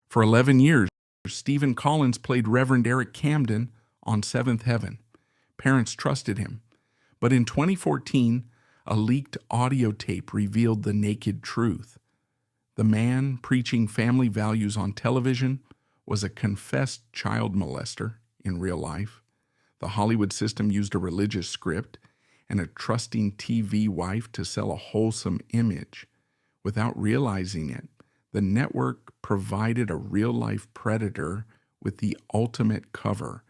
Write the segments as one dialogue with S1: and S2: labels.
S1: For 11 years, Stephen Collins played Reverend Eric Camden on Seventh Heaven. Parents trusted him. But in 2014, a leaked audio tape revealed the naked truth. The man preaching family values on television was a confessed child molester in real life. The Hollywood system used a religious script and a trusting TV wife to sell a wholesome image. Without realizing it, the network provided a real-life predator with the ultimate cover,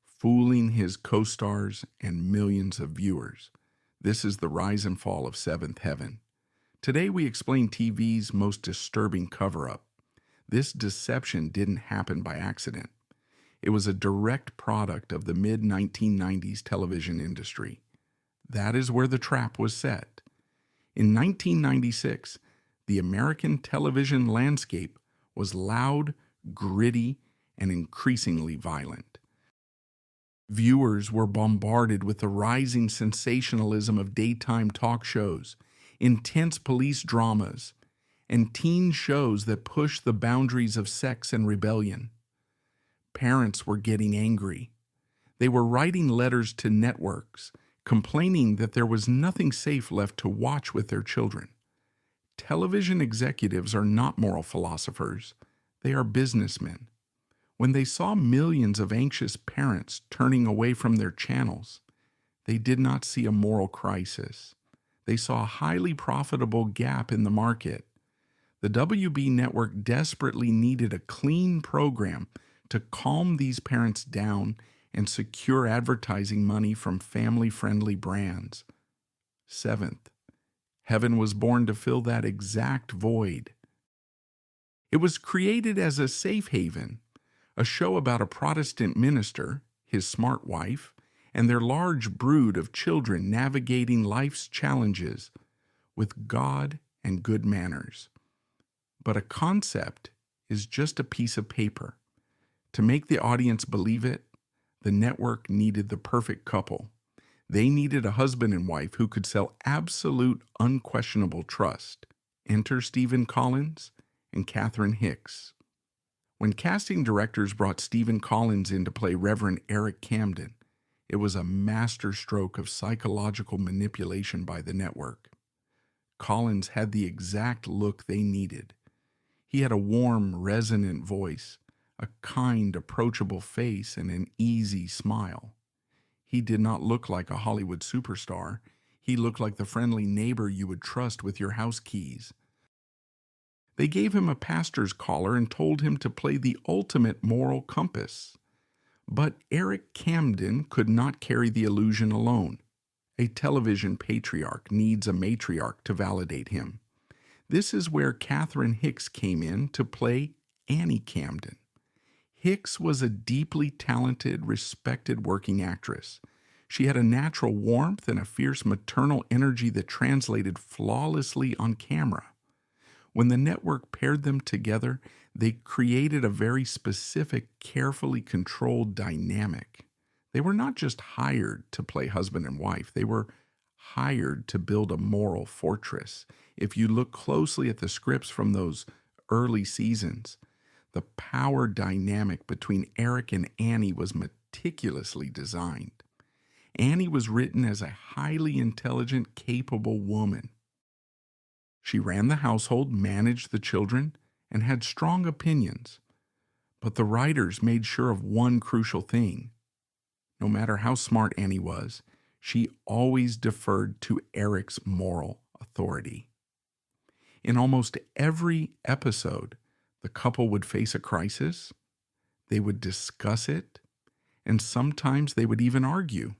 S1: fooling his co-stars and millions of viewers. This is the rise and fall of Seventh Heaven. Today we explain TV's most disturbing cover-up. This deception didn't happen by accident. It was a direct product of the mid-1990s television industry. That is where the trap was set. In 1996, the American television landscape was loud, gritty, and increasingly violent. Viewers were bombarded with the rising sensationalism of daytime talk shows, intense police dramas, and teen shows that pushed the boundaries of sex and rebellion. Parents were getting angry. They were writing letters to networks, complaining that there was nothing safe left to watch with their children. Television executives are not moral philosophers. They are businessmen. When they saw millions of anxious parents turning away from their channels, they did not see a moral crisis. They saw a highly profitable gap in the market. The WB network desperately needed a clean program to calm these parents down and secure advertising money from family-friendly brands. Seventh Heaven was born to fill that exact void. It was created as a safe haven, a show about a Protestant minister, his smart wife, and their large brood of children navigating life's challenges with God and good manners. But a concept is just a piece of paper. To make the audience believe it, the network needed the perfect couple. They needed a husband and wife who could sell absolute, unquestionable trust. Enter Stephen Collins and Catherine Hicks. When casting directors brought Stephen Collins in to play Reverend Eric Camden, it was a masterstroke of psychological manipulation by the network. Collins had the exact look they needed. He had a warm, resonant voice, a kind, approachable face, and an easy smile. He did not look like a Hollywood superstar. He looked like the friendly neighbor you would trust with your house keys. They gave him a pastor's collar and told him to play the ultimate moral compass. But Eric Camden could not carry the illusion alone. A television patriarch needs a matriarch to validate him. This is where Catherine Hicks came in to play Annie Camden. Hicks was a deeply talented, respected working actress. She had a natural warmth and a fierce maternal energy that translated flawlessly on camera. When the network paired them together, they created a very specific, carefully controlled dynamic. They were not just hired to play husband and wife. They were hired to build a moral fortress. If you look closely at the scripts from those early seasons, the power dynamic between Eric and Annie was meticulously designed. Annie was written as a highly intelligent, capable woman. She ran the household, managed the children, and had strong opinions. But the writers made sure of one crucial thing. No matter how smart Annie was, she always deferred to Eric's moral authority. In almost every episode, the couple would face a crisis, they would discuss it, and sometimes they would even argue.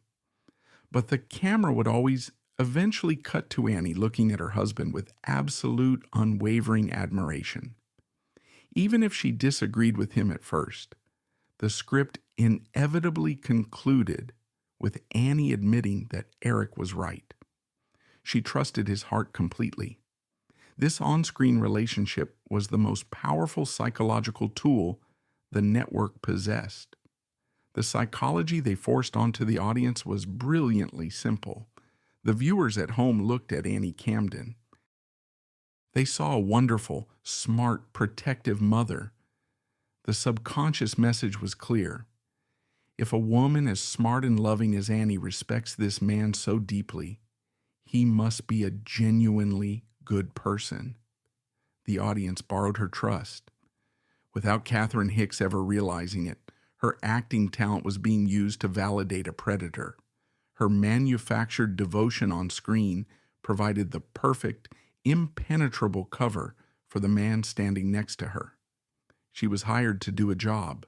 S1: But the camera would always eventually cut to Annie looking at her husband with absolute, unwavering admiration. Even if she disagreed with him at first, the script inevitably concluded with Annie admitting that Eric was right. She trusted his heart completely. This on-screen relationship was the most powerful psychological tool the network possessed. The psychology they forced onto the audience was brilliantly simple. The viewers at home looked at Annie Camden. They saw a wonderful, smart, protective mother, The subconscious message was clear. If a woman as smart and loving as Annie respects this man so deeply, he must be a genuinely good person. The audience borrowed her trust. Without Catherine Hicks ever realizing it, her acting talent was being used to validate a predator. Her manufactured devotion on screen provided the perfect, impenetrable cover for the man standing next to her. She was hired to do a job,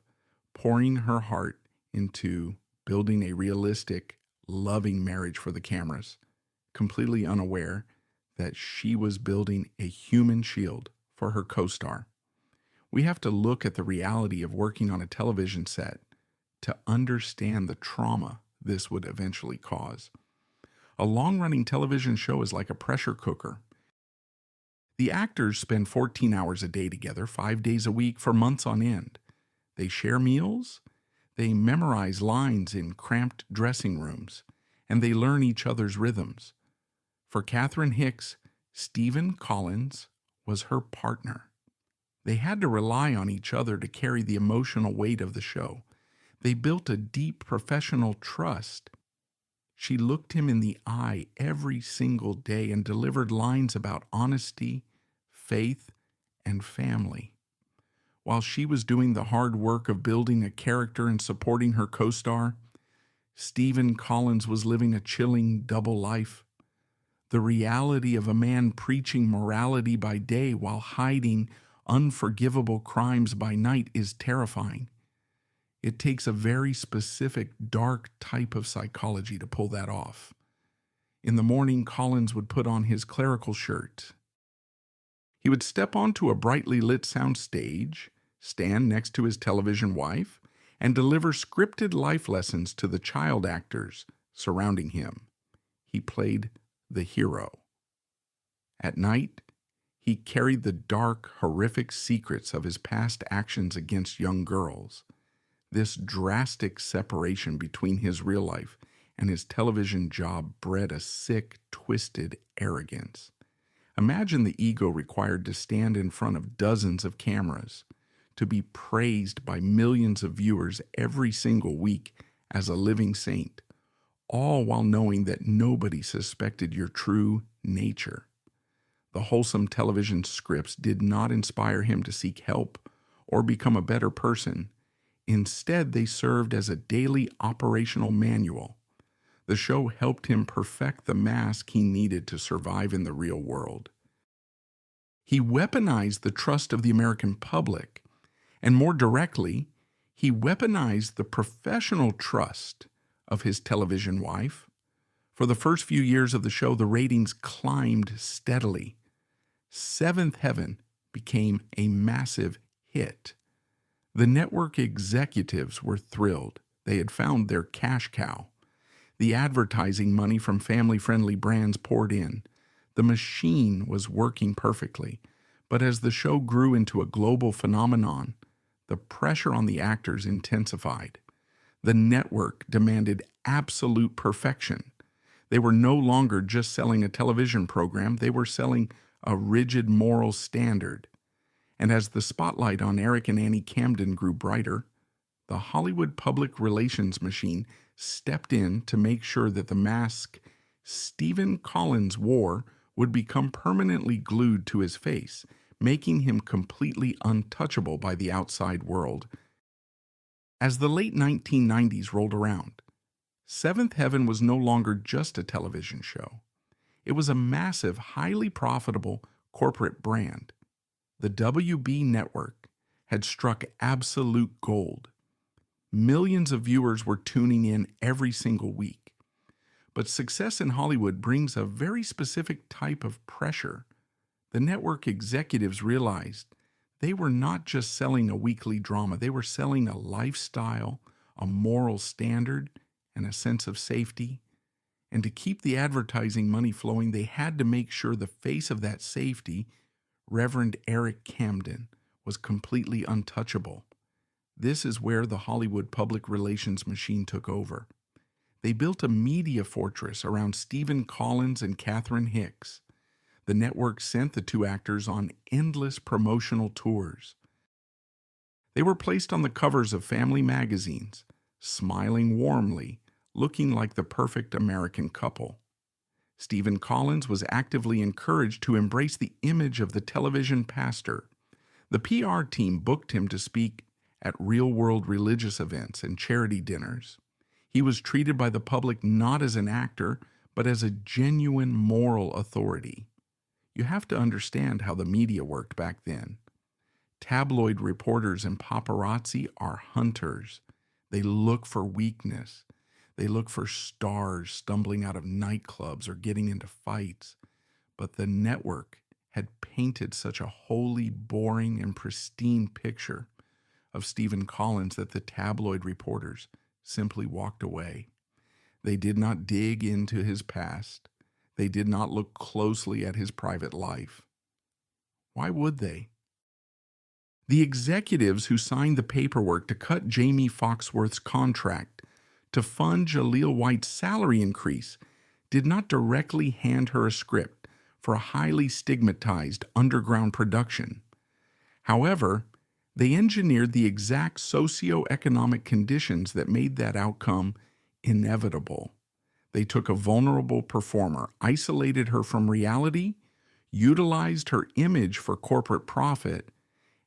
S1: pouring her heart into building a realistic, loving marriage for the cameras, completely unaware that she was building a human shield for her co-star. We have to look at the reality of working on a television set to understand the trauma this would eventually cause. A long-running television show is like a pressure cooker. The actors spend 14 hours a day together, 5 days a week, for months on end. They share meals, they memorize lines in cramped dressing rooms, and they learn each other's rhythms. For Catherine Hicks, Stephen Collins was her partner. They had to rely on each other to carry the emotional weight of the show. They built a deep professional trust. She looked him in the eye every single day and delivered lines about honesty, faith, and family. While she was doing the hard work of building a character and supporting her co-star, Stephen Collins was living a chilling double life. The reality of a man preaching morality by day while hiding unforgivable crimes by night is terrifying. It takes a very specific, dark type of psychology to pull that off. In the morning, Collins would put on his clerical shirt. He would step onto a brightly lit sound stage, stand next to his television wife, and deliver scripted life lessons to the child actors surrounding him. He played the hero. At night, he carried the dark, horrific secrets of his past actions against young girls. This drastic separation between his real life and his television job bred a sick, twisted arrogance. Imagine the ego required to stand in front of dozens of cameras, to be praised by millions of viewers every single week as a living saint, all while knowing that nobody suspected your true nature. The wholesome television scripts did not inspire him to seek help or become a better person. Instead, they served as a daily operational manual. The show helped him perfect the mask he needed to survive in the real world. He weaponized the trust of the American public, and more directly, he weaponized the professional trust of his television wife. For the first few years of the show, the ratings climbed steadily. Seventh Heaven became a massive hit. The network executives were thrilled. They had found their cash cow. The advertising money from family-friendly brands poured in. The machine was working perfectly. But as the show grew into a global phenomenon, the pressure on the actors intensified. The network demanded absolute perfection. They were no longer just selling a television program. They were selling a rigid moral standard. And as the spotlight on Eric and Annie Camden grew brighter, the Hollywood public relations machine stepped in to make sure that the mask Stephen Collins wore would become permanently glued to his face, making him completely untouchable by the outside world. As the late 1990s rolled around, Seventh Heaven was no longer just a television show. It was a massive, highly profitable corporate brand. The WB network had struck absolute gold. Millions of viewers were tuning in every single week. But success in Hollywood brings a very specific type of pressure. The network executives realized they were not just selling a weekly drama. They were selling a lifestyle, a moral standard, and a sense of safety. And to keep the advertising money flowing, they had to make sure the face of that safety, Reverend Eric Camden, was completely untouchable. This is where the Hollywood public relations machine took over. They built a media fortress around Stephen Collins and Catherine Hicks. The network sent the two actors on endless promotional tours. They were placed on the covers of family magazines, smiling warmly, looking like the perfect American couple. Stephen Collins was actively encouraged to embrace the image of the television pastor. The PR team booked him to speak at real-world religious events and charity dinners. He was treated by the public not as an actor, but as a genuine moral authority. You have to understand how the media worked back then. Tabloid reporters and paparazzi are hunters. They look for weakness. They look for stars stumbling out of nightclubs or getting into fights. But the network had painted such a wholly boring and pristine picture of Stephen Collins that the tabloid reporters simply walked away. They did not dig into his past. They did not look closely at his private life. Why would they? The executives who signed the paperwork to cut Jamie Foxworth's contract to fund Jaleel White's salary increase did not directly hand her a script for a highly stigmatized underground production. However, they engineered the exact socioeconomic conditions that made that outcome inevitable. They took a vulnerable performer, isolated her from reality, utilized her image for corporate profit,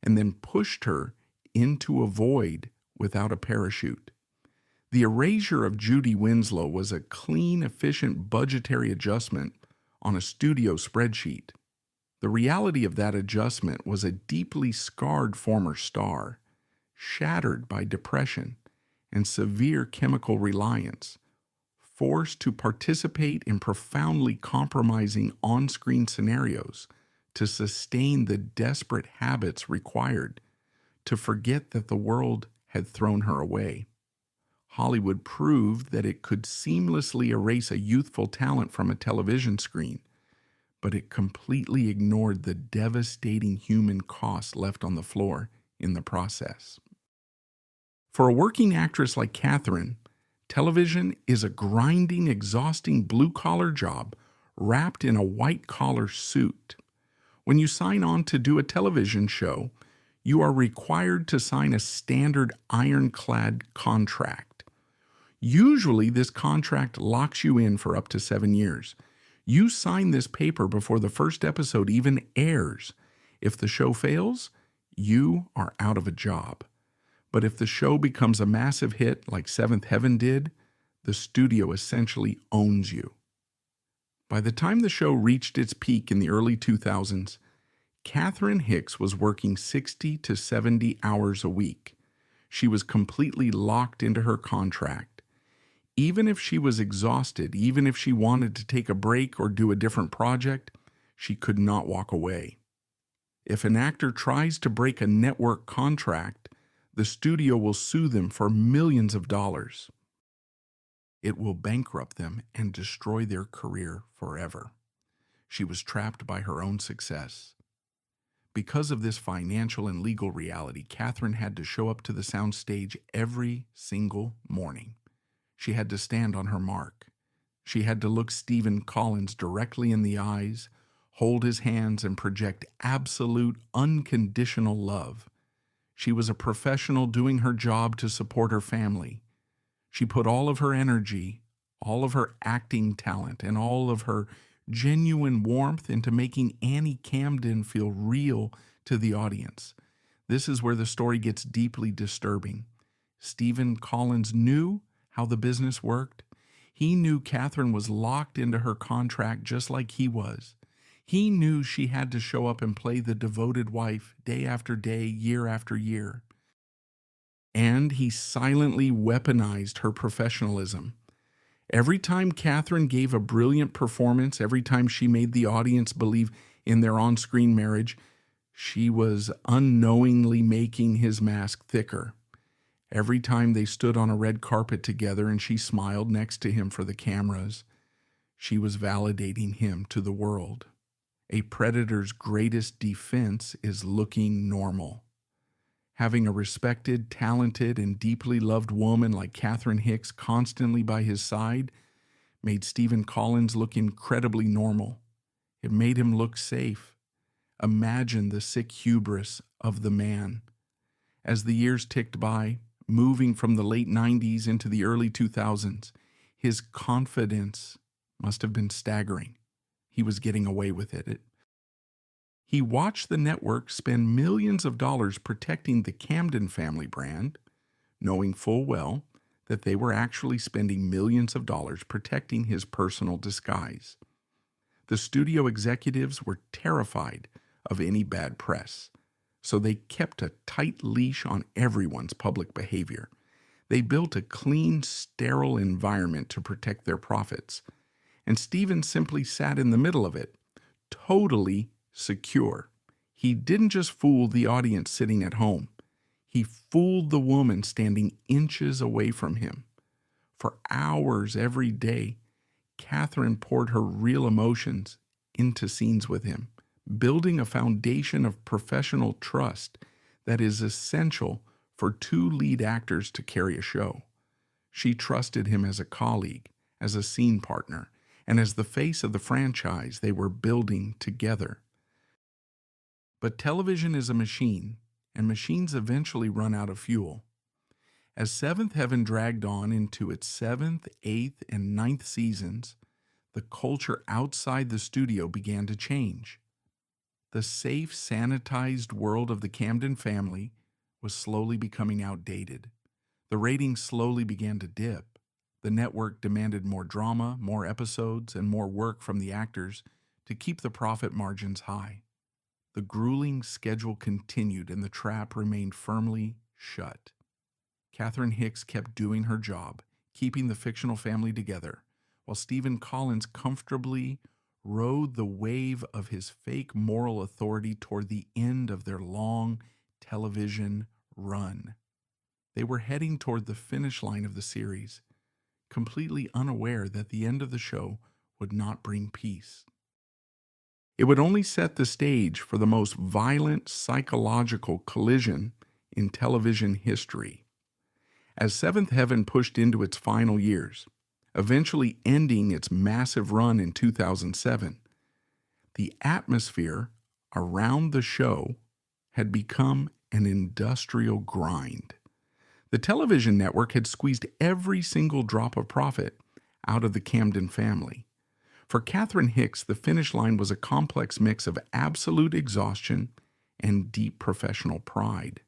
S1: and then pushed her into a void without a parachute. The erasure of Judy Winslow was a clean, efficient budgetary adjustment on a studio spreadsheet. The reality of that adjustment was a deeply scarred former star, shattered by depression and severe chemical reliance, forced to participate in profoundly compromising on-screen scenarios to sustain the desperate habits required to forget that the world had thrown her away. Hollywood proved that it could seamlessly erase a youthful talent from a television screen, but it completely ignored the devastating human cost left on the floor in the process. For a working actress like Catherine, television is a grinding, exhausting blue-collar job wrapped in a white-collar suit. When you sign on to do a television show, you are required to sign a standard ironclad contract. Usually, this contract locks you in for up to 7 years. You sign this paper before the first episode even airs. If the show fails, you are out of a job. But if the show becomes a massive hit like Seventh Heaven did, the studio essentially owns you. By the time the show reached its peak in the early 2000s, Catherine Hicks was working 60 to 70 hours a week. She was completely locked into her contract. Even if she was exhausted, even if she wanted to take a break or do a different project, she could not walk away. If an actor tries to break a network contract, the studio will sue them for millions of dollars. It will bankrupt them and destroy their career forever. She was trapped by her own success. Because of this financial and legal reality, Catherine had to show up to the soundstage every single morning. She had to stand on her mark. She had to look Stephen Collins directly in the eyes, hold his hands, and project absolute, unconditional love. She was a professional doing her job to support her family. She put all of her energy, all of her acting talent, and all of her genuine warmth into making Annie Camden feel real to the audience. This is where the story gets deeply disturbing. Stephen Collins knew how the business worked. He knew Catherine was locked into her contract just like he was. He knew she had to show up and play the devoted wife day after day, year after year. And he silently weaponized her professionalism. Every time Catherine gave a brilliant performance, every time she made the audience believe in their on-screen marriage, she was unknowingly making his mask thicker. Every time they stood on a red carpet together and she smiled next to him for the cameras, she was validating him to the world. A predator's greatest defense is looking normal. Having a respected, talented, and deeply loved woman like Catherine Hicks constantly by his side made Stephen Collins look incredibly normal. It made him look safe. Imagine the sick hubris of the man. As the years ticked by, moving from the late 90s into the early 2000s, his confidence must have been staggering. He was getting away with it. He watched the network spend millions of dollars protecting the Camden family brand, knowing full well that they were actually spending millions of dollars protecting his personal disguise. The studio executives were terrified of any bad press, so they kept a tight leash on everyone's public behavior. They built a clean, sterile environment to protect their profits, and Stephen simply sat in the middle of it, totally secure. He didn't just fool the audience sitting at home. He fooled the woman standing inches away from him. For hours every day, Catherine poured her real emotions into scenes with him, building a foundation of professional trust that is essential for two lead actors to carry a show. She trusted him as a colleague, as a scene partner, and as the face of the franchise they were building together. But television is a machine, and machines eventually run out of fuel. As Seventh Heaven dragged on into its 7th, 8th, and 9th seasons, the culture outside the studio began to change. The safe, sanitized world of the Camden family was slowly becoming outdated. The ratings slowly began to dip. The network demanded more drama, more episodes, and more work from the actors to keep the profit margins high. The grueling schedule continued, and the trap remained firmly shut. Catherine Hicks kept doing her job, keeping the fictional family together, while Stephen Collins comfortably rode the wave of his fake moral authority toward the end of their long television run. They were heading toward the finish line of the series, completely unaware that the end of the show would not bring peace. It would only set the stage for the most violent psychological collision in television history. As Seventh Heaven pushed into its final years, eventually ending its massive run in 2007, the atmosphere around the show had become an industrial grind. The television network had squeezed every single drop of profit out of the Camden family. For Catherine Hicks, the finish line was a complex mix of absolute exhaustion and deep professional pride.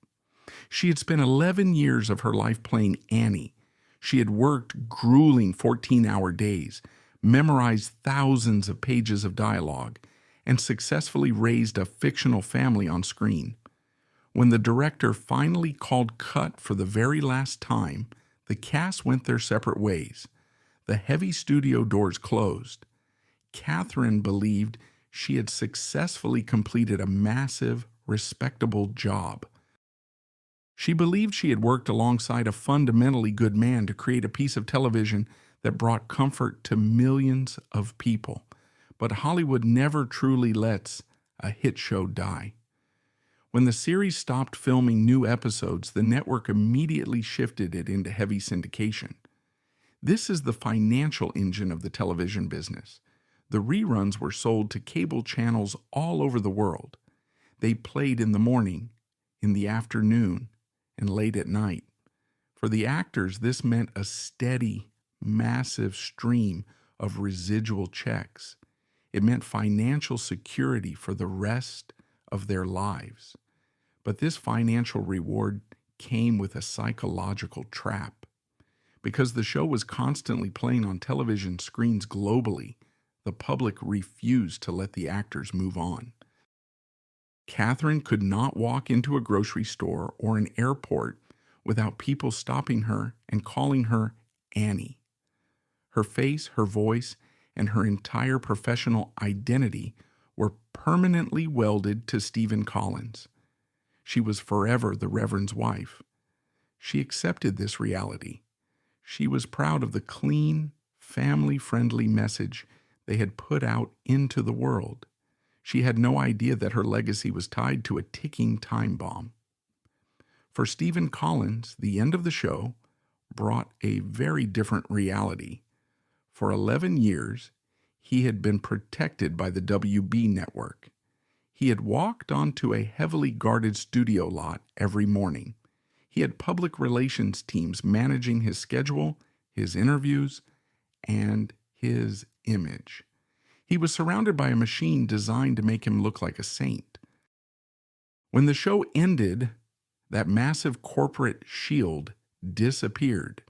S1: She had spent 11 years of her life playing Annie. She had worked grueling 14-hour days, memorized thousands of pages of dialogue, and successfully raised a fictional family on screen. When the director finally called cut for the very last time, the cast went their separate ways. The heavy studio doors closed. Catherine believed she had successfully completed a massive, respectable job. She believed she had worked alongside a fundamentally good man to create a piece of television that brought comfort to millions of people. But Hollywood never truly lets a hit show die. When the series stopped filming new episodes, the network immediately shifted it into heavy syndication. This is the financial engine of the television business. The reruns were sold to cable channels all over the world. They played in the morning, in the afternoon, and late at night. For the actors, this meant a steady, massive stream of residual checks. It meant financial security for the rest of their lives. But this financial reward came with a psychological trap. Because the show was constantly playing on television screens globally, the public refused to let the actors move on. Catherine could not walk into a grocery store or an airport without people stopping her and calling her Annie. Her face, her voice, and her entire professional identity were permanently welded to Stephen Collins. She was forever the Reverend's wife. She accepted this reality. She was proud of the clean, family-friendly message they had put out into the world. She had no idea that her legacy was tied to a ticking time bomb. For Stephen Collins, the end of the show brought a very different reality. For 11 years, he had been protected by the WB network. He had walked onto a heavily guarded studio lot every morning, He had public relations teams managing his schedule, his interviews, and his image. He was surrounded by a machine designed to make him look like a saint. When the show ended, that massive corporate shield disappeared.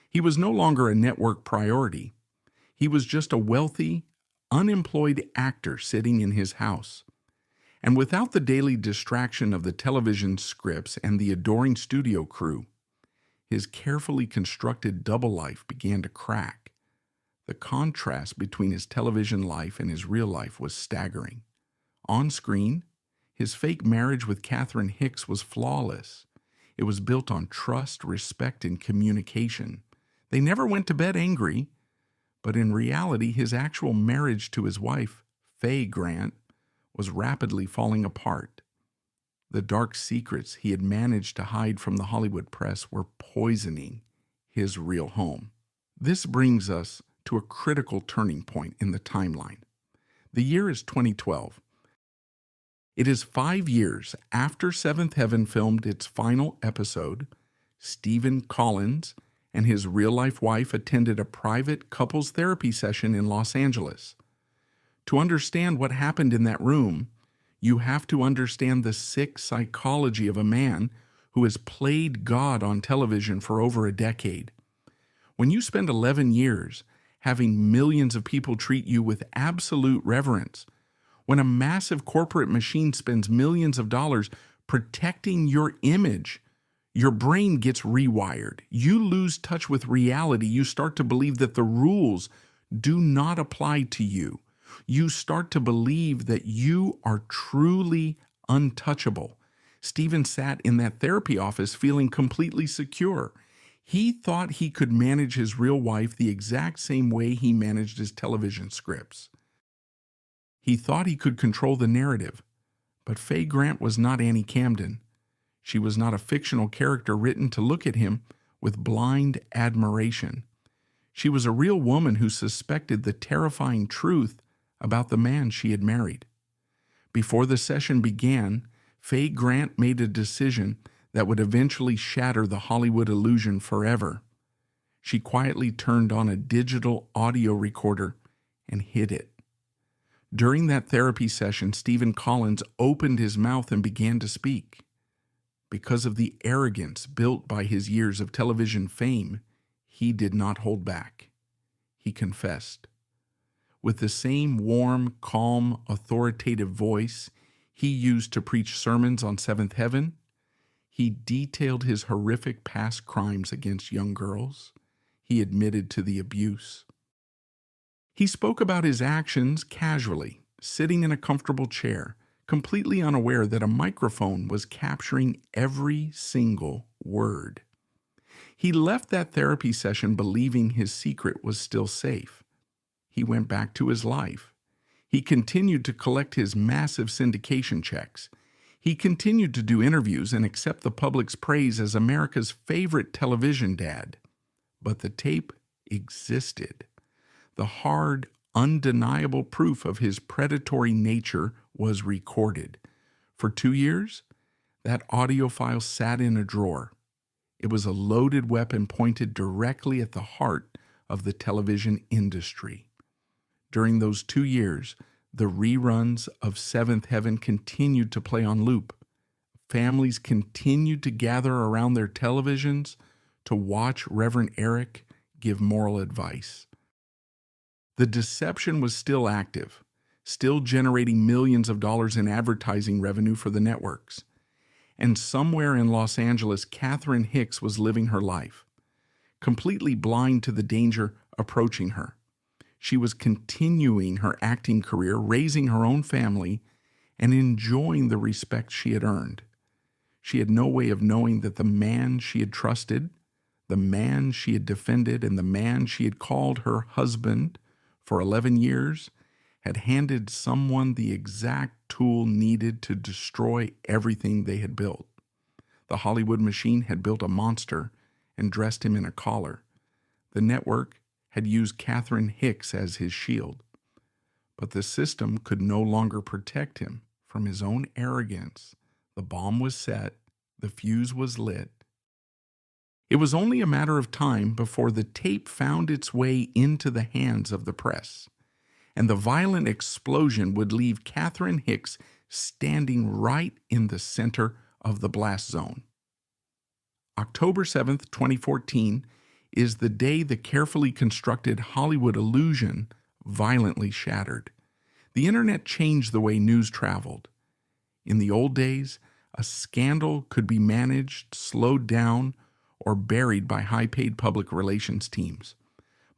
S1: He was no longer a network priority. He was just a wealthy, unemployed actor sitting in his house. And without the daily distraction of the television scripts and the adoring studio crew, his carefully constructed double life began to crack. The contrast between his television life and his real life was staggering. On screen, his fake marriage with Catherine Hicks was flawless. It was built on trust, respect, and communication. They never went to bed angry, but in reality, his actual marriage to his wife, Faye Grant, was rapidly falling apart. The dark secrets he had managed to hide from the Hollywood press were poisoning his real home. This brings us to a critical turning point in the timeline. The year is 2012. It is 5 years after Seventh Heaven filmed its final episode. Stephen Collins and his real-life wife attended a private couples therapy session in Los Angeles. To understand what happened in that room, you have to understand the sick psychology of a man who has played God on television for over a decade. When you spend 11 years having millions of people treat you with absolute reverence, when a massive corporate machine spends millions of dollars protecting your image, your brain gets rewired. You lose touch with reality. You start to believe that the rules do not apply to you. You start to believe that you are truly untouchable. Stephen sat in that therapy office feeling completely secure. He thought he could manage his real wife the exact same way he managed his television scripts. He thought he could control the narrative, but Faye Grant was not Annie Camden. She was not a fictional character written to look at him with blind admiration. She was a real woman who suspected the terrifying truth about the man she had married. Before the session began, Faye Grant made a decision that would eventually shatter the Hollywood illusion forever. She quietly turned on a digital audio recorder and hid it. During that therapy session, Stephen Collins opened his mouth and began to speak. Because of the arrogance built by his years of television fame, he did not hold back. He confessed. With the same warm, calm, authoritative voice he used to preach sermons on Seventh Heaven, he detailed his horrific past crimes against young girls. He admitted to the abuse. He spoke about his actions casually, sitting in a comfortable chair, completely unaware that a microphone was capturing every single word. He left that therapy session believing his secret was still safe. He went back to his life. He continued to collect his massive syndication checks. He continued to do interviews and accept the public's praise as America's favorite television dad. But the tape existed. The hard, undeniable proof of his predatory nature was recorded. For 2 years, that audio file sat in a drawer. It was a loaded weapon pointed directly at the heart of the television industry. During those 2 years, the reruns of Seventh Heaven continued to play on loop. Families continued to gather around their televisions to watch Reverend Eric give moral advice. The deception was still active, still generating millions of dollars in advertising revenue for the networks. And somewhere in Los Angeles, Catherine Hicks was living her life, completely blind to the danger approaching her. She was continuing her acting career, raising her own family, and enjoying the respect she had earned. She had no way of knowing that the man she had trusted, the man she had defended, and the man she had called her husband for 11 years had handed someone the exact tool needed to destroy everything they had built. The Hollywood machine had built a monster and dressed him in a collar. The network had used Catherine Hicks as his shield. But the system could no longer protect him from his own arrogance. The bomb was set, the fuse was lit, It was only a matter of time before the tape found its way into the hands of the press, and the violent explosion would leave Catherine Hicks standing right in the center of the blast zone. October 7th, 2014, is the day the carefully constructed Hollywood illusion violently shattered. The internet changed the way news traveled. In the old days, a scandal could be managed, slowed down, or buried by high-paid public relations teams.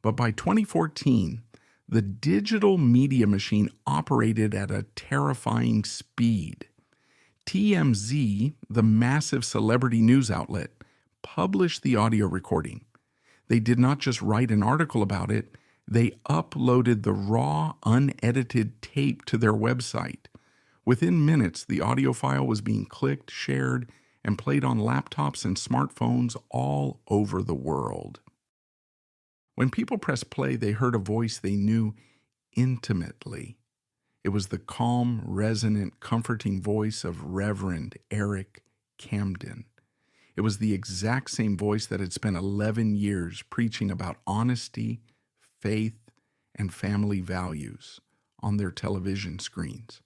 S1: But by 2014, the digital media machine operated at a terrifying speed. TMZ, the massive celebrity news outlet, published the audio recording. They did not just write an article about it, they uploaded the raw, unedited tape to their website. Within minutes, the audio file was being clicked, shared, and played on laptops and smartphones all over the world. When people pressed play, they heard a voice they knew intimately. It was the calm, resonant, comforting voice of Reverend Eric Camden. It was the exact same voice that had spent 11 years preaching about honesty, faith, and family values on their television screens.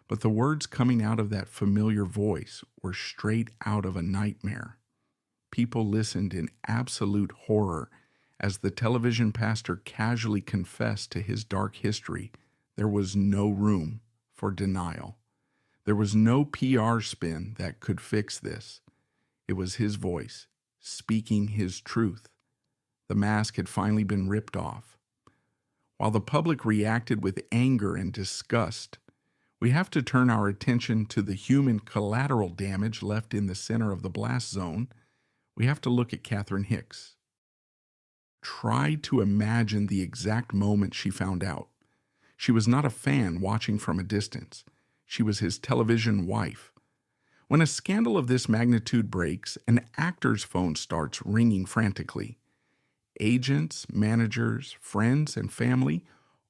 S1: But the words coming out of that familiar voice were straight out of a nightmare. People listened in absolute horror as the television pastor casually confessed to his dark history. There was no room for denial. There was no PR spin that could fix this. It was his voice, speaking his truth. The mask had finally been ripped off. While the public reacted with anger and disgust, we have to turn our attention to the human collateral damage left in the center of the blast zone. We have to look at Catherine Hicks. Try to imagine the exact moment she found out. She was not a fan watching from a distance. She was his television wife. When a scandal of this magnitude breaks, an actor's phone starts ringing frantically. Agents, managers, friends, and family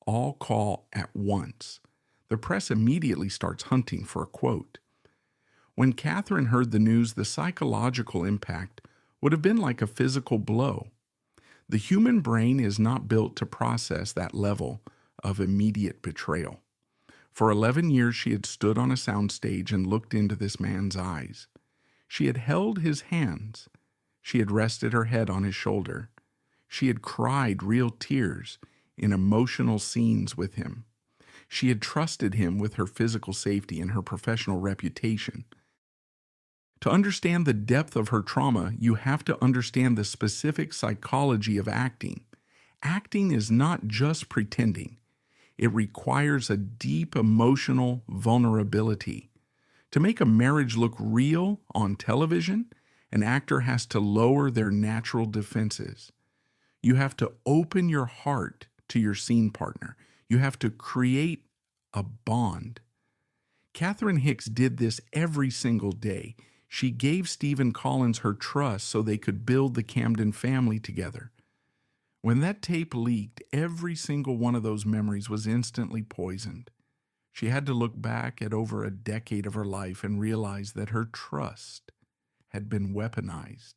S1: all call at once. The press immediately starts hunting for a quote. When Catherine heard the news, the psychological impact would have been like a physical blow. The human brain is not built to process that level of immediate betrayal. For 11 years, she had stood on a soundstage and looked into this man's eyes. She had held his hands. She had rested her head on his shoulder. She had cried real tears in emotional scenes with him. She had trusted him with her physical safety and her professional reputation. To understand the depth of her trauma, you have to understand the specific psychology of acting. Acting is not just pretending. It requires a deep emotional vulnerability. To make a marriage look real on television, an actor has to lower their natural defenses. You have to open your heart to your scene partner. You have to create a bond. Catherine Hicks did this every single day. She gave Stephen Collins her trust so they could build the Camden family together. When that tape leaked, every single one of those memories was instantly poisoned. She had to look back at over a decade of her life and realize that her trust had been weaponized.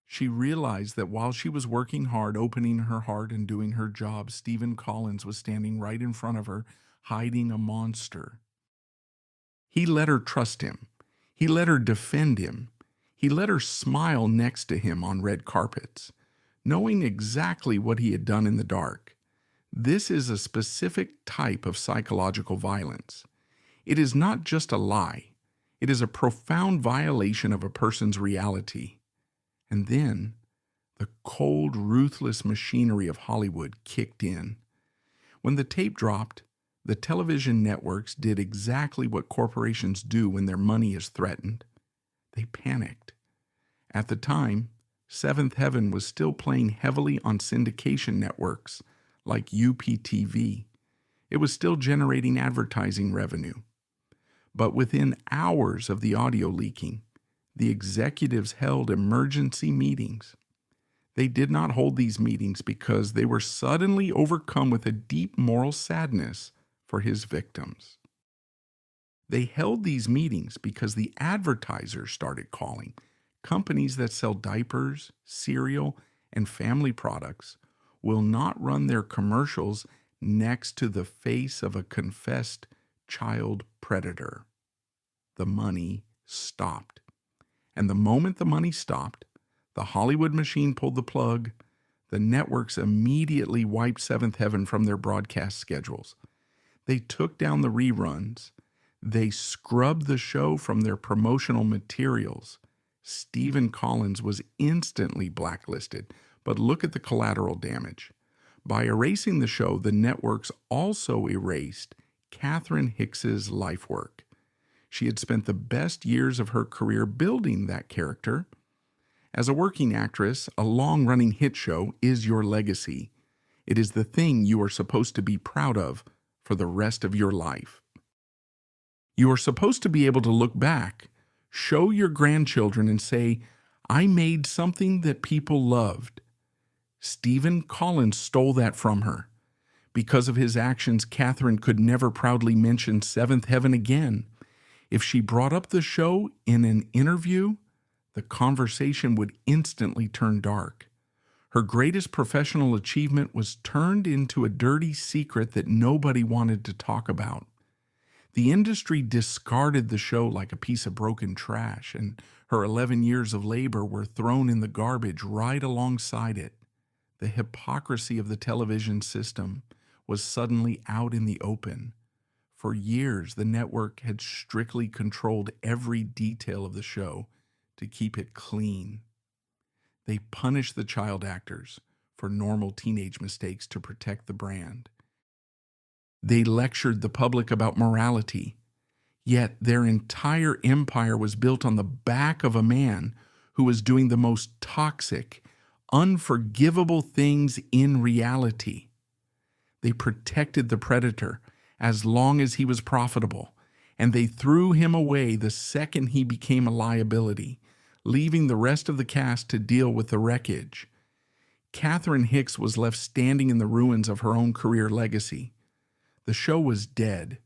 S1: She realized that while she was working hard, opening her heart and doing her job, Stephen Collins was standing right in front of her, hiding a monster. He let her trust him. He let her defend him. He let her smile next to him on red carpets, knowing exactly what he had done in the dark. This is a specific type of psychological violence. It is not just a lie. It is a profound violation of a person's reality. And then the cold, ruthless machinery of Hollywood kicked in. When the tape dropped, the television networks did exactly what corporations do when their money is threatened. They panicked. At the time, Seventh Heaven was still playing heavily on syndication networks like UPTV. It was still generating advertising revenue. But within hours of the audio leaking, the executives held emergency meetings. They did not hold these meetings because they were suddenly overcome with a deep moral sadness for his victims. They held these meetings because the advertisers started calling, Companies that sell diapers, cereal, and family products will not run their commercials next to the face of a confessed child predator. The money stopped. And the moment the money stopped, the Hollywood machine pulled the plug. The networks immediately wiped Seventh Heaven from their broadcast schedules. They took down the reruns. They scrubbed the show from their promotional materials. Stephen Collins was instantly blacklisted, but look at the collateral damage. By erasing the show, the networks also erased Catherine Hicks's life work. She had spent the best years of her career building that character. As a working actress, a long-running hit show is your legacy. It is the thing you are supposed to be proud of for the rest of your life. You are supposed to be able to look back, show your grandchildren, and say, I made something that people loved. Stephen Collins stole that from her. Because of his actions, Catherine could never proudly mention Seventh Heaven again. If she brought up the show in an interview, the conversation would instantly turn dark. Her greatest professional achievement was turned into a dirty secret that nobody wanted to talk about. The industry discarded the show like a piece of broken trash, and her 11 years of labor were thrown in the garbage right alongside it. The hypocrisy of the television system was suddenly out in the open. For years, the network had strictly controlled every detail of the show to keep it clean. They punished the child actors for normal teenage mistakes to protect the brand. They lectured the public about morality, yet their entire empire was built on the back of a man who was doing the most toxic, unforgivable things in reality. They protected the predator as long as he was profitable, and they threw him away the second he became a liability, leaving the rest of the cast to deal with the wreckage. Catherine Hicks was left standing in the ruins of her own career legacy. The show was dead.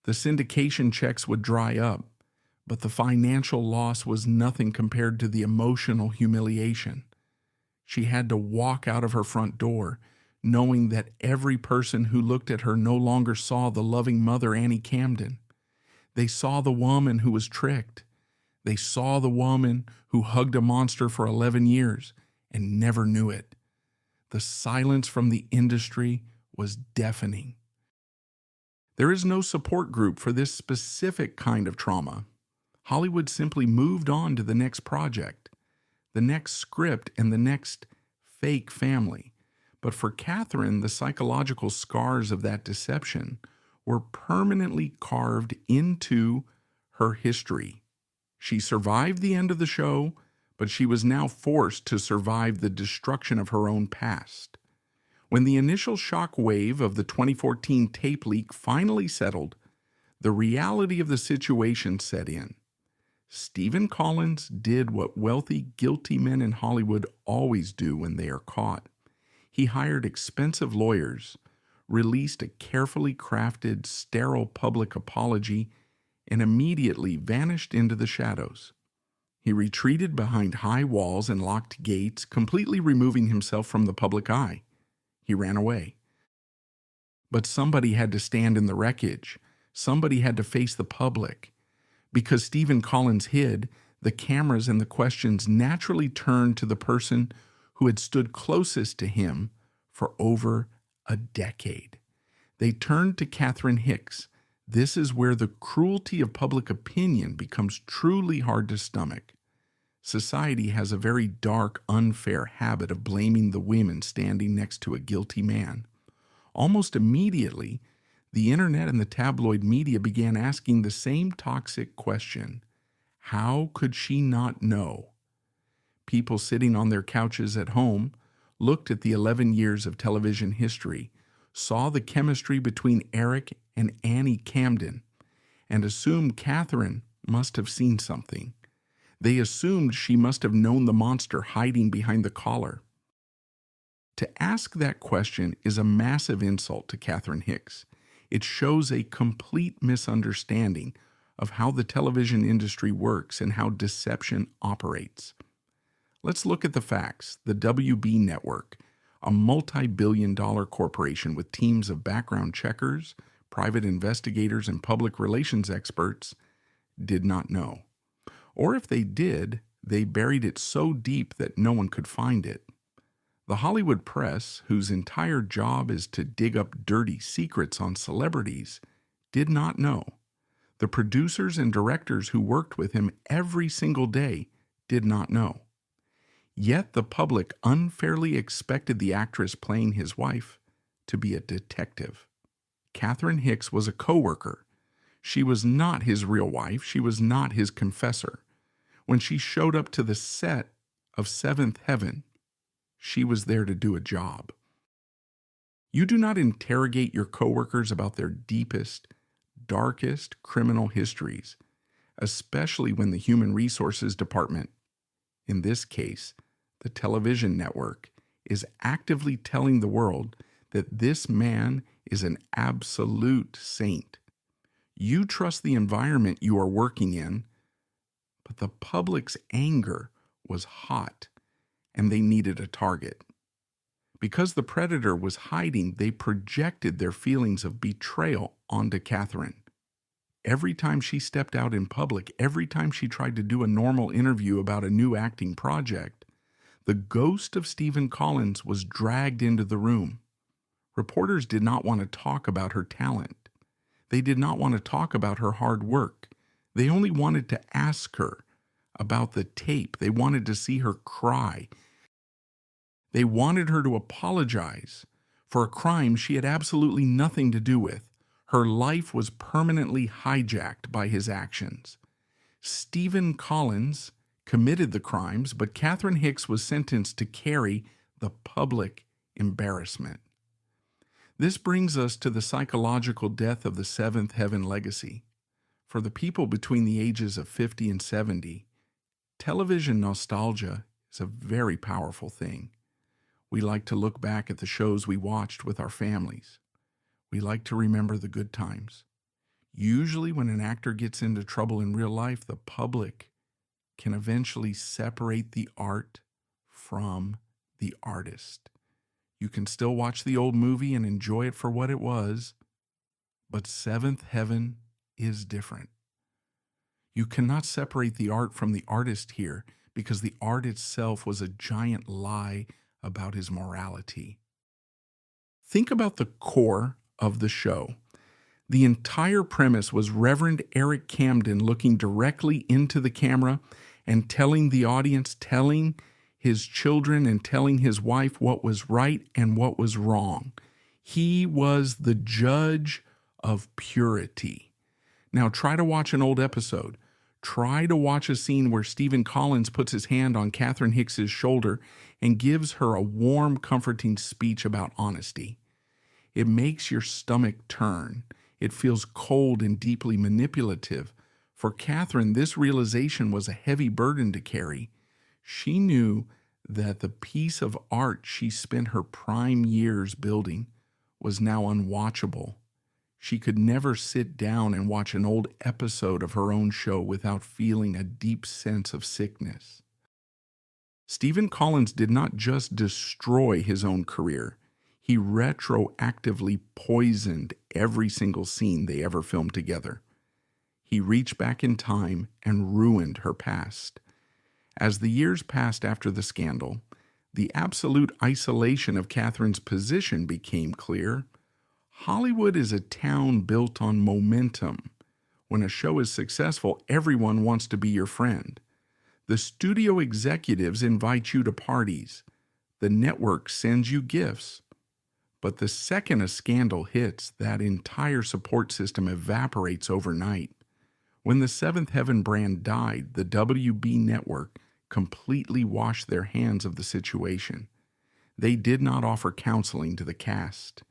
S1: The syndication checks would dry up, but the financial loss was nothing compared to the emotional humiliation. She had to walk out of her front door, knowing that every person who looked at her no longer saw the loving mother Annie Camden. They saw the woman who was tricked. They saw the woman who hugged a monster for 11 years and never knew it. The silence from the industry was deafening. There is no support group for this specific kind of trauma. Hollywood simply moved on to the next project, the next script, and the next fake family. But for Catherine, the psychological scars of that deception were permanently carved into her history. She survived the end of the show, but she was now forced to survive the destruction of her own past. When the initial shock wave of the 2014 tape leak finally settled, the reality of the situation set in. Stephen Collins did what wealthy, guilty men in Hollywood always do when they are caught. He hired expensive lawyers, released a carefully crafted, sterile public apology, and immediately vanished into the shadows. He retreated behind high walls and locked gates, completely removing himself from the public eye. He ran away. But somebody had to stand in the wreckage. Somebody had to face the public. Because Stephen Collins hid, the cameras and the questions naturally turned to the person who had stood closest to him for over a decade. They turned to Catherine Hicks. This is where the cruelty of public opinion becomes truly hard to stomach. Society has a very dark, unfair habit of blaming the women standing next to a guilty man. Almost immediately, the internet and the tabloid media began asking the same toxic question: how could she not know? People sitting on their couches at home looked at the 11 years of television history, saw the chemistry between Eric and Annie Camden, and assumed Catherine must have seen something. They assumed she must have known the monster hiding behind the collar. To ask that question is a massive insult to Catherine Hicks. It shows a complete misunderstanding of how the television industry works and how deception operates. Let's look at the facts. The WB Network, a multi-billion-dollar corporation with teams of background checkers, private investigators, and public relations experts, did not know. Or if they did, they buried it so deep that no one could find it. The Hollywood press, whose entire job is to dig up dirty secrets on celebrities, did not know. The producers and directors who worked with him every single day did not know. Yet the public unfairly expected the actress playing his wife to be a detective. Catherine Hicks was a coworker. She was not his real wife. She was not his confessor. When she showed up to the set of Seventh Heaven, she was there to do a job. You do not interrogate your coworkers about their deepest, darkest criminal histories, especially when the Human Resources Department, in this case, the television network, is actively telling the world that this man is an absolute saint. You trust the environment you are working in, but the public's anger was hot, and they needed a target. Because the predator was hiding, they projected their feelings of betrayal onto Catherine. Every time she stepped out in public, every time she tried to do a normal interview about a new acting project, the ghost of Stephen Collins was dragged into the room. Reporters did not want to talk about her talent. They did not want to talk about her hard work. They only wanted to ask her about the tape. They wanted to see her cry. They wanted her to apologize for a crime she had absolutely nothing to do with. Her life was permanently hijacked by his actions. Stephen Collins committed the crimes, but Catherine Hicks was sentenced to carry the public embarrassment. This brings us to the psychological death of the Seventh Heaven legacy. For the people between the ages of 50 and 70, television nostalgia is a very powerful thing. We like to look back at the shows we watched with our families. We like to remember the good times. Usually when an actor gets into trouble in real life, the public can eventually separate the art from the artist. You can still watch the old movie and enjoy it for what it was, but Seventh Heaven is different. You cannot separate the art from the artist here because the art itself was a giant lie about his morality. Think about the core of the show. The entire premise was Reverend Eric Camden looking directly into the camera and telling the audience, telling his children and telling his wife what was right and what was wrong. He was the judge of purity. Now try to watch an old episode. Try to watch a scene where Stephen Collins puts his hand on Catherine Hicks's shoulder and gives her a warm, comforting speech about honesty. It makes your stomach turn. It feels cold and deeply manipulative. For Catherine, this realization was a heavy burden to carry. She knew that the piece of art she spent her prime years building was now unwatchable. She could never sit down and watch an old episode of her own show without feeling a deep sense of sickness. Stephen Collins did not just destroy his own career. He retroactively poisoned every single scene they ever filmed together. He reached back in time and ruined her past. As the years passed after the scandal, the absolute isolation of Catherine's position became clear. Hollywood is a town built on momentum. When a show is successful, everyone wants to be your friend. The studio executives invite you to parties. The network sends you gifts. But the second a scandal hits, that entire support system evaporates overnight. When the Seventh Heaven brand died, the WB network completely washed their hands of the situation. They did not offer counseling to the cast.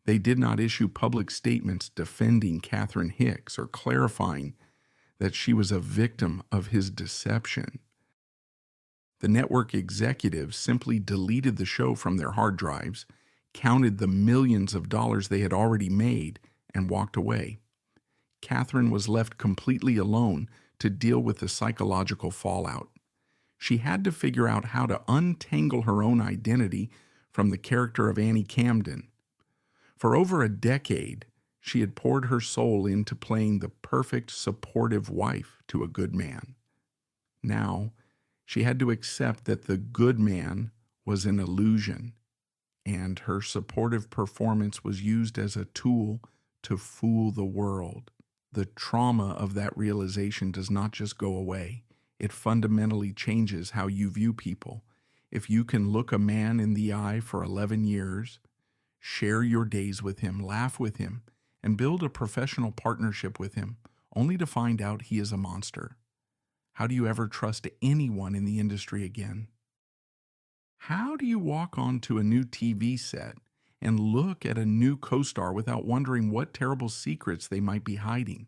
S1: They did not issue public statements defending Catherine Hicks or clarifying that she was a victim of his deception. The network executives simply deleted the show from their hard drives, counted the millions of dollars they had already made, and walked away. Catherine was left completely alone to deal with the psychological fallout. She had to figure out how to untangle her own identity from the character of Annie Camden. For over a decade, she had poured her soul into playing the perfect, supportive wife to a good man. Now, she had to accept that the good man was an illusion, and her supportive performance was used as a tool to fool the world. The trauma of that realization does not just go away. It fundamentally changes how you view people. If you can look a man in the eye for 11 years, share your days with him, laugh with him, and build a professional partnership with him, only to find out he is a monster, how do you ever trust anyone in the industry again? How do you walk onto a new TV set and look at a new co-star without wondering what terrible secrets they might be hiding?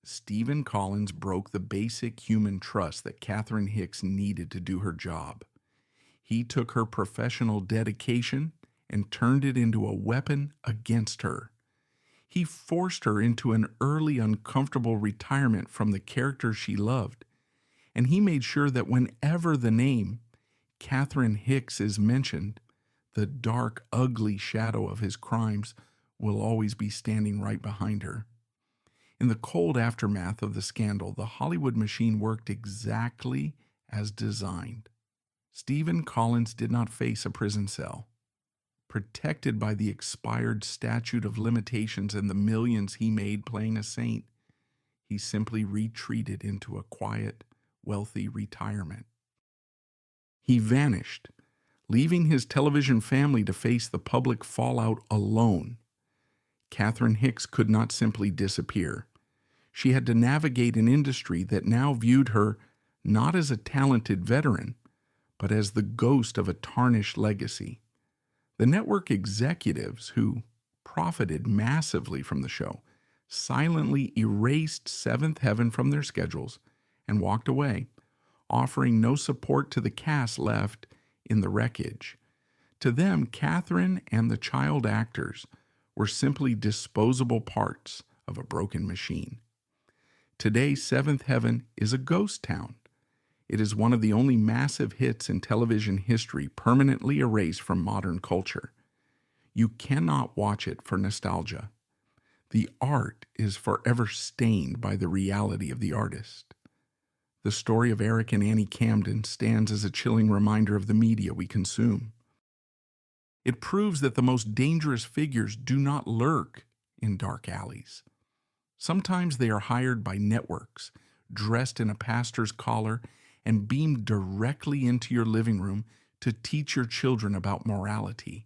S1: Stephen Collins broke the basic human trust that Catherine Hicks needed to do her job. He took her professional dedication and turned it into a weapon against her. He forced her into an early, uncomfortable retirement from the character she loved, and he made sure that whenever the name Catherine Hicks is mentioned, the dark, ugly shadow of his crimes will always be standing right behind her. In the cold aftermath of the scandal, the Hollywood machine worked exactly as designed. Stephen Collins did not face a prison cell. Protected by the expired statute of limitations and the millions he made playing a saint, he simply retreated into a quiet, wealthy retirement. He vanished, leaving his television family to face the public fallout alone. Catherine Hicks could not simply disappear. She had to navigate an industry that now viewed her not as a talented veteran, but as the ghost of a tarnished legacy. The network executives, who profited massively from the show, silently erased Seventh Heaven from their schedules and walked away, offering no support to the cast left in the wreckage. To them, Catherine and the child actors were simply disposable parts of a broken machine. Today, Seventh Heaven is a ghost town. It is one of the only massive hits in television history permanently erased from modern culture. You cannot watch it for nostalgia. The art is forever stained by the reality of the artist. The story of Eric and Annie Camden stands as a chilling reminder of the media we consume. It proves that the most dangerous figures do not lurk in dark alleys. Sometimes they are hired by networks, dressed in a pastor's collar, and beamed directly into your living room to teach your children about morality.